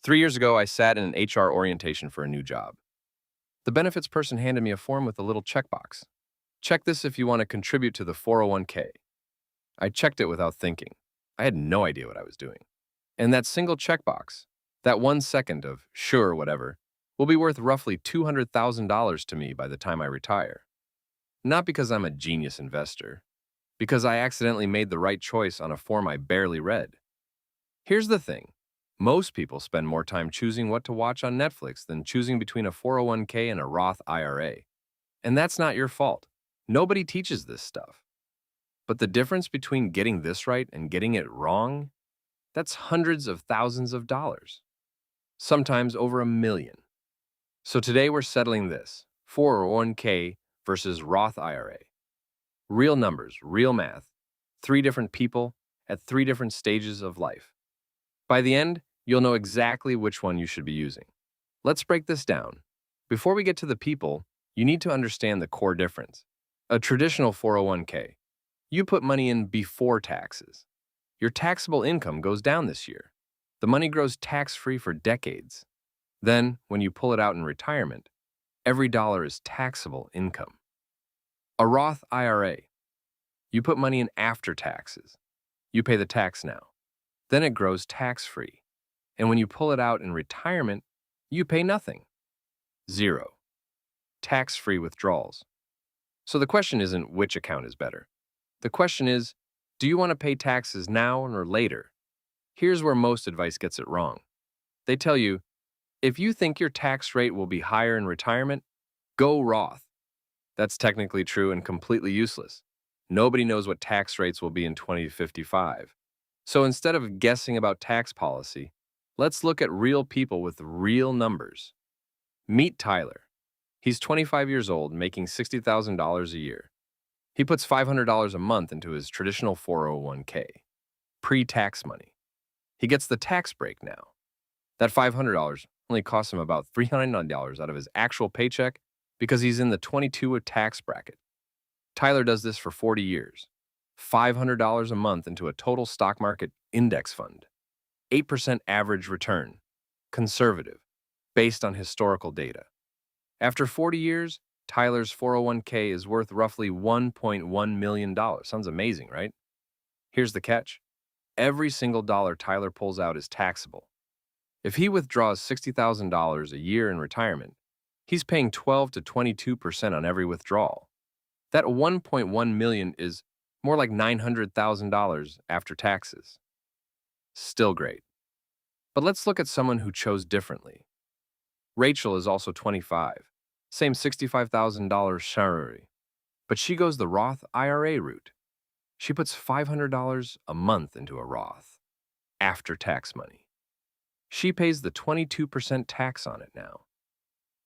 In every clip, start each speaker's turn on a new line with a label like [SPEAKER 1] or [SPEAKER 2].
[SPEAKER 1] 3 years ago, I sat in an HR orientation for a new job. The benefits person handed me a form with a little checkbox. Check this if you want to contribute to the 401k. I checked it without thinking. I had no idea what I was doing. And that single checkbox, that 1 second of sure whatever, will be worth roughly $200,000 to me by the time I retire. Not because I'm a genius investor, because I accidentally made the right choice on a form I barely read. Here's the thing. Most people spend more time choosing what to watch on Netflix than choosing between a 401k and a Roth IRA. And that's not your fault. Nobody teaches this stuff. But the difference between getting this right and getting it wrong, that's hundreds of thousands of dollars. Sometimes over $1 million. So today we're settling this, 401k versus Roth IRA. Real numbers, real math, 3 different people at 3 different stages of life. By the end, you'll know exactly which one you should be using. Let's break this down. Before we get to the people, you need to understand the core difference. A traditional 401k, you put money in before taxes. Your taxable income goes down this year. The money grows tax-free for decades. Then, when you pull it out in retirement, every dollar is taxable income. A Roth IRA, you put money in after taxes. You pay the tax now. Then it grows tax-free. And when you pull it out in retirement, you pay nothing. Zero. Tax-free withdrawals. So the question isn't which account is better. The question is, do you want to pay taxes now or later? Here's where most advice gets it wrong. They tell you, if you think your tax rate will be higher in retirement, go Roth. That's technically true and completely useless. Nobody knows what tax rates will be in 2055. So instead of guessing about tax policy, let's look at real people with real numbers. Meet Tyler. He's 25 years old, making $60,000 a year. He puts $500 a month into his traditional 401k, pre-tax money. He gets the tax break now. That $500 only costs him about $309 out of his actual paycheck because he's in the 22 tax bracket. Tyler does this for 40 years. $500 a month into a total stock market index fund. 8% average return. Conservative, based on historical data. After 40 years, Tyler's 401k is worth roughly $1.1 million. Sounds amazing, right? Here's the catch. Every single dollar Tyler pulls out is taxable. If he withdraws $60,000 a year in retirement, he's paying 12 to 22% on every withdrawal. That $1.1 million is more like $900,000 after taxes. Still great. But let's look at someone who chose differently. Rachel is also 25, same $65,000 salary, but she goes the Roth IRA route. She puts $500 a month into a Roth, after-tax money. She pays the 22% tax on it now.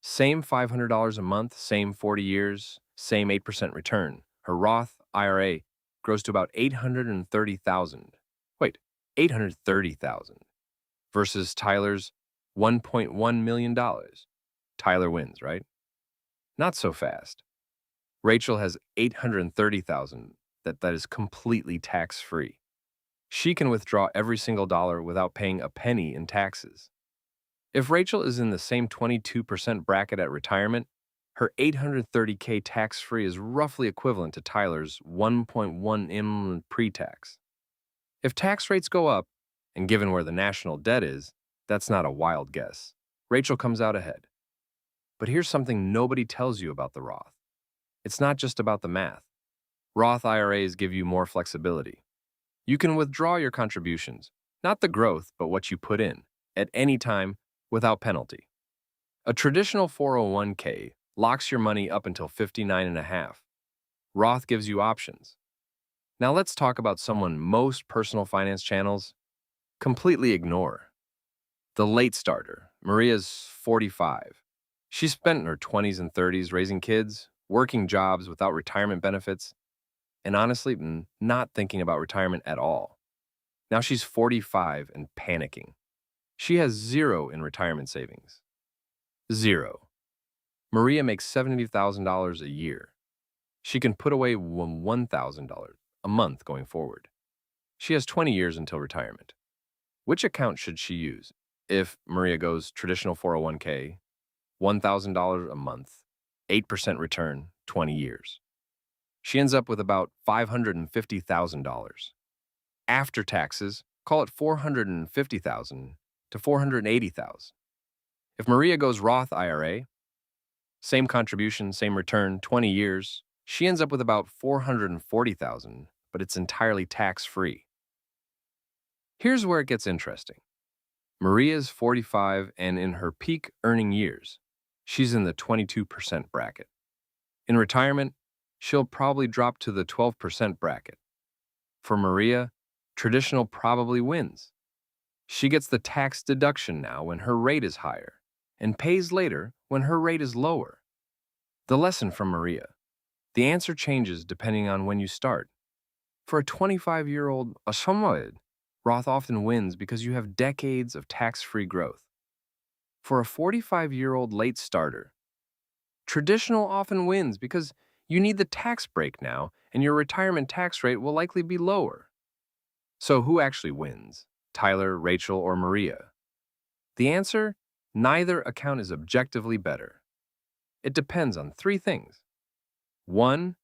[SPEAKER 1] Same $500 a month, same 40 years, same 8% return. Her Roth IRA grows to about $830,000. Wait, $830,000 versus Tyler's $1.1 million. Tyler wins, right? Not so fast. Rachel has $830,000 that is completely tax-free. She can withdraw every single dollar without paying a penny in taxes. If Rachel is in the same 22% bracket at retirement, her $830K tax-free is roughly equivalent to Tyler's $1.1 million pre-tax. If tax rates go up, and given where the national debt is, that's not a wild guess. Rachel comes out ahead. But here's something nobody tells you about the Roth. It's not just about the math. Roth IRAs give you more flexibility. You can withdraw your contributions, not the growth, but what you put in, at any time without penalty. A traditional 401k locks your money up until 59 and a half. Roth gives you options. Now let's talk about someone most personal finance channels completely ignore. The late starter. Maria's 45. She spent her 20s and 30s raising kids, working jobs without retirement benefits, and honestly, not thinking about retirement at all. Now she's 45 and panicking. She has zero in retirement savings. Zero. Maria makes $70,000 a year. She can put away $1,000 a month going forward. She has 20 years until retirement. Which account should she use? If Maria goes traditional 401k, $1,000 a month, 8% return, 20 years. She ends up with about $550,000. After taxes, call it $450,000 to $480,000. If Maria goes Roth IRA, same contribution, same return, 20 years, she ends up with about $440,000, but it's entirely tax-free. Here's where it gets interesting. Maria's 45 and in her peak earning years, she's in the 22% bracket. In retirement, she'll probably drop to the 12% bracket. For Maria, traditional probably wins. She gets the tax deduction now when her rate is higher and pays later when her rate is lower. The lesson from Maria. The answer changes depending on when you start. For a 25-year-old Ashamoid, Roth often wins because you have decades of tax-free growth. For a 45-year-old late starter, traditional often wins because you need the tax break now and your retirement tax rate will likely be lower. So who actually wins? Tyler, Rachel, or Maria? The answer? Neither account is objectively better. It depends on three things. 1.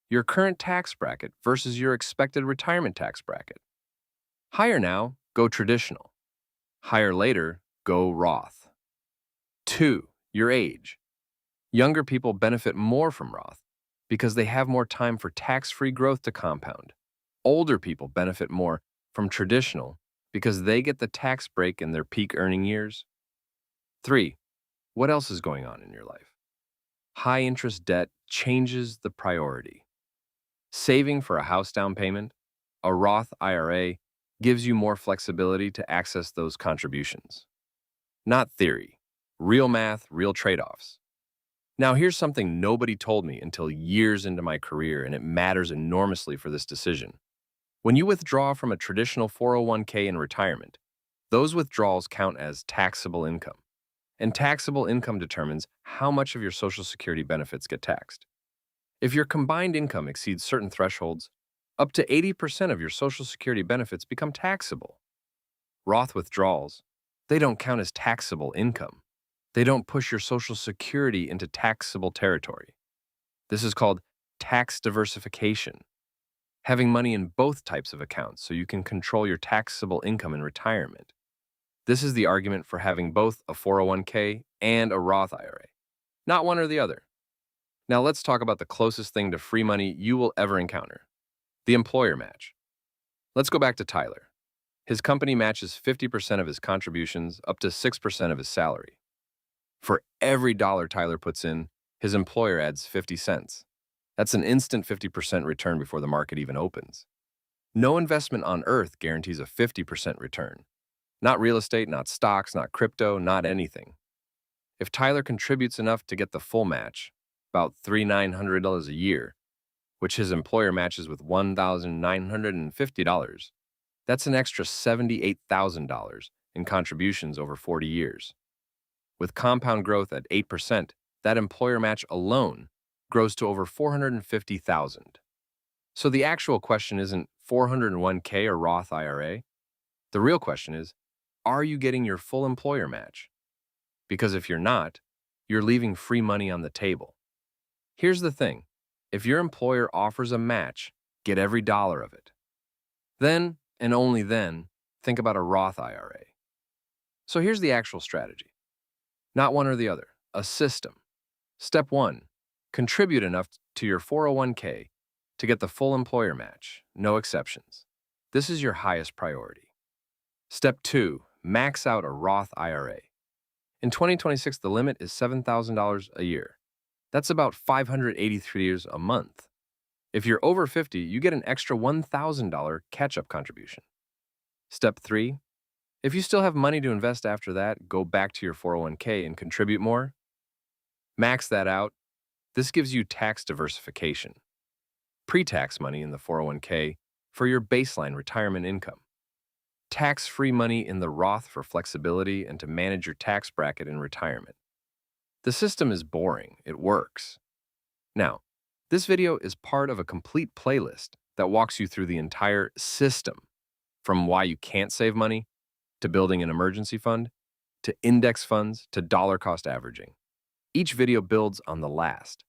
[SPEAKER 1] Your current tax bracket versus your expected retirement tax bracket. Higher now, go traditional. Higher later, go Roth. 2. Your age. Younger people benefit more from Roth because they have more time for tax-free growth to compound. Older people benefit more from traditional because they get the tax break in their peak earning years. 3. What else is going on in your life? High-interest debt changes the priority. Saving for a house down payment, a Roth IRA, gives you more flexibility to access those contributions. Not theory. Real math, real trade-offs. Now, here's something nobody told me until years into my career, and it matters enormously for this decision. When you withdraw from a traditional 401k in retirement, those withdrawals count as taxable income. And taxable income determines how much of your Social Security benefits get taxed. If your combined income exceeds certain thresholds, up to 80% of your Social Security benefits become taxable. Roth withdrawals, they don't count as taxable income. They don't push your Social Security into taxable territory. This is called tax diversification. Having money in both types of accounts so you can control your taxable income in retirement. This is the argument for having both a 401k and a Roth IRA, not one or the other. Now let's talk about the closest thing to free money you will ever encounter, the employer match. Let's go back to Tyler. His company matches 50% of his contributions up to 6% of his salary. For every dollar Tyler puts in, his employer adds 50 cents. That's an instant 50% return before the market even opens. No investment on earth guarantees a 50% return. Not real estate, not stocks, not crypto, not anything. If Tyler contributes enough to get the full match, about $3,900 a year, which his employer matches with $1,950, that's an extra $78,000 in contributions over 40 years. With compound growth at 8%, that employer match alone grows to over $450,000. So the actual question isn't 401k or Roth IRA. The real question is, are you getting your full employer match? Because if you're not, you're leaving free money on the table. Here's the thing. If your employer offers a match, get every dollar of it. Then, and only then, think about a Roth IRA. So here's the actual strategy. Not one or the other, a system. Step 1, contribute enough to your 401k to get the full employer match, no exceptions. This is your highest priority. Step 2, max out a Roth IRA. In 2026, the limit is $7,000 a year. That's about $583 a month. If you're over 50, you get an extra $1,000 catch-up contribution. Step 3, if you still have money to invest after that, go back to your 401k and contribute more. Max that out. This gives you tax diversification. Pre-tax money in the 401k for your baseline retirement income. Tax-free money in the Roth for flexibility and to manage your tax bracket in retirement. The system is boring. It works. Now, this video is part of a complete playlist that walks you through the entire system, from why you can't save money to building an emergency fund to index funds to dollar cost averaging. Each video builds on the last.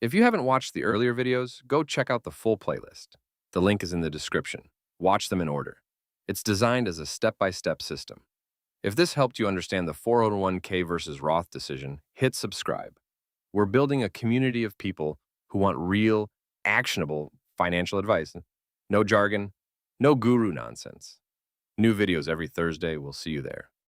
[SPEAKER 1] If you haven't watched the earlier videos, go check out the full playlist. The link is in the description. Watch them in order. It's designed as a step-by-step system. If this helped you understand the 401k versus Roth decision, hit subscribe. We're building a community of people who want real, actionable financial advice. No jargon, no guru nonsense. New videos every Thursday. We'll see you there.